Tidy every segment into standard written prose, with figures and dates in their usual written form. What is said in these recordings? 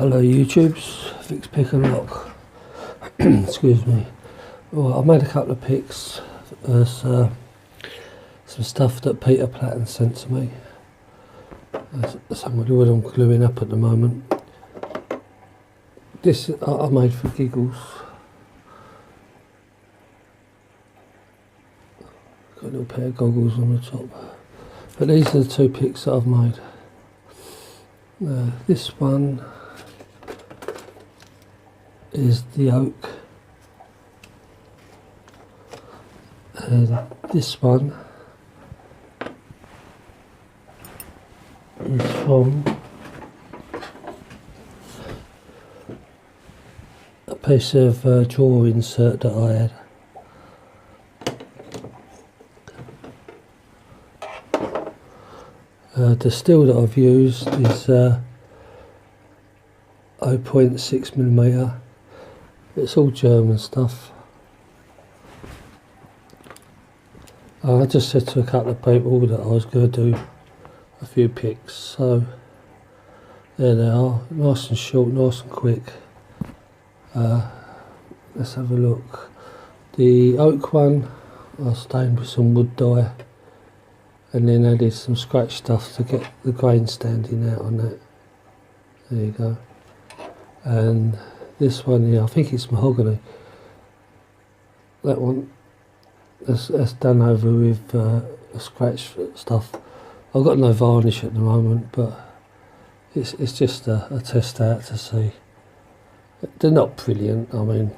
Hello YouTubes, fix pick and lock. Excuse me. Well, I made a couple of picks. There's some stuff that Peter Platten sent to me. There's some of the wood I'm gluing up at the moment. This I made for giggles. Got a little pair of goggles on the top. But these are the two picks that I've made. This one is the oak, and this one is from a piece of drawer insert that I had. The steel that I've used is 0.6mm. It's all German stuff. I just said to a couple of people that I was going to do a few picks, so there they are, nice and short, nice and quick. Let's have a look. The oak one I stained with some wood dye and then added some scratch stuff to get the grain standing out on that. There you go. And this one here, I think it's mahogany. That one, that's done over with scratch stuff. I've got no varnish at the moment, but it's just a test out to see. They're not brilliant. I mean,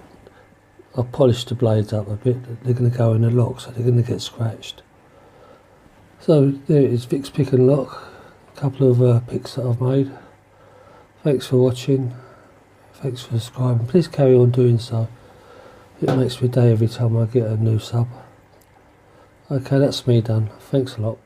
I polished the blades up a bit. They're going to go in the lock, so they're going to get scratched. So there it is, fix, pick and lock. A couple of picks that I've made. Thanks for watching. Thanks for subscribing. Please carry on doing so. It makes my day every time I get a new sub. Okay, that's me done. Thanks a lot.